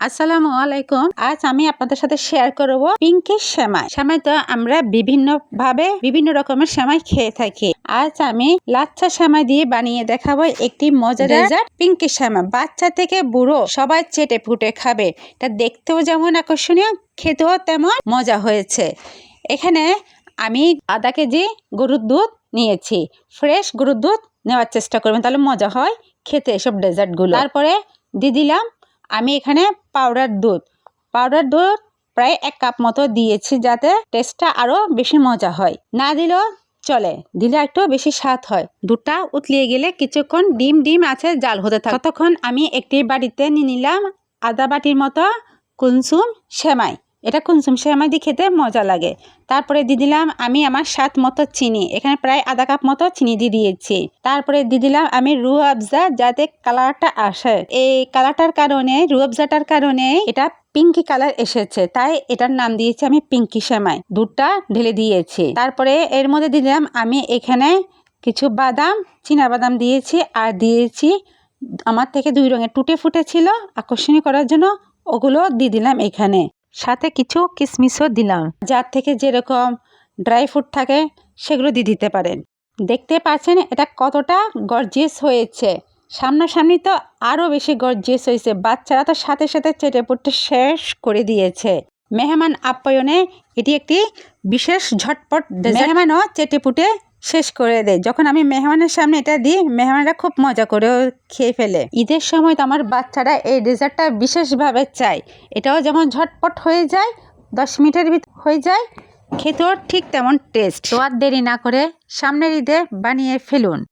আসসালামু আলাইকুম। আজ আমি আপনাদের সাথে শেয়ার করব পিঙ্কি সেমাই। সেমাই তো আমরা বিভিন্ন রকমের সেমাই খেয়ে থাকি। আজ আমি লাচ্ছা সেমাই দিয়ে বানিয়ে দেখাবো একটি মজাদার ডেজার্ট পিঙ্কি সেমাই। বাচ্চা থেকে বুড়ো সবাই চেটে পুটে খাবে। এটা দেখতেও যেমন আকর্ষণীয়, খেতেও তেমন মজা হয়েছে। এখানে আমি আধা কেজি গরুর দুধ নিয়েছি। ফ্রেশ গরুর দুধ নেওয়ার চেষ্টা করবেন, তাহলে মজা হয় খেতে এসব ডেজার্টগুলো। তারপরে দিয়ে দিলাম আমি এখানে পাউডার দুধ প্রায় 1 কাপ মতো দিয়েছি, যাতে টেস্টটা আরো বেশি মজা হয়। না দিলেও চলে, দিলে একটু বেশি স্বাদ হয়। দুধটা উতলিয়ে গেলে কিছুক্ষণ ডিম আছে জাল হতে থাকে, ততক্ষণ আমি একটি বাটিতে নিয়ে নিলাম আধা বাটির মতো কুলসুম সেমাই। এটা কুলসুম সেমাই দিয়ে খেতে মজা লাগে। তারপরে দিয়ে দিলাম আমি আমার স্বাদ মতো চিনি, এখানে প্রায় আধা কাপ মতো চিনি দিয়ে দিয়েছি। তারপরে দিয়ে দিলাম আমি রুয়াবজা, যাতে কালারটা আসে। এই কালারটার কারণে, রুয়াবজাটার কারণে এটা পিঙ্কি কালার এসেছে, তাই এটার নাম দিয়েছি আমি পিঙ্কি সেমাই। দুধটা ঢেলে দিয়েছি। তারপরে এর মধ্যে দিলাম আমি এখানে কিছু বাদাম, চীনা বাদাম দিয়েছি, আর দিয়েছি আমার থেকে 2 রঙের টুটে ফুটে ছিল আকর্ষণীয় করার জন্য, ওগুলো দিয়ে দিলাম এখানে। সাথে কিছু কিশমিশও দিলাম, যার থেকে যেরকম ড্রাই ফ্রুট থাকে সেগুলো দিয়ে দিতে পারেন। দেখতে পাচ্ছেন এটা কতটা গর্জিয়াস হয়েছে। সামনাসামনি তো আরও বেশি গর্জিয়াস হয়েছে। বাচ্চারা তো সাথে সাথে চেটে পুটে শেষ করে দিয়েছে। মেহমান আপ্যায়নে এটি একটি বিশেষ ঝটপট ডেজার্ট। মেহমানও চেটে পুটে শেষ করে দেয়। যখন আমি মেহমানের সামনে এটা দিই, মেহমানরা খুব মজা করেও খেয়ে ফেলে। ঈদের সময় তো আমার বাচ্চারা এই ডেজার্টটা বিশেষভাবে চায়। এটাও যেমন ঝটপট হয়ে যায়, 10 মিনিটের ভিতর হয়ে যায়, খেতেও ঠিক তেমন টেস্ট। তো আর দেরি না করে সামনের ঈদে বানিয়ে ফেলুন।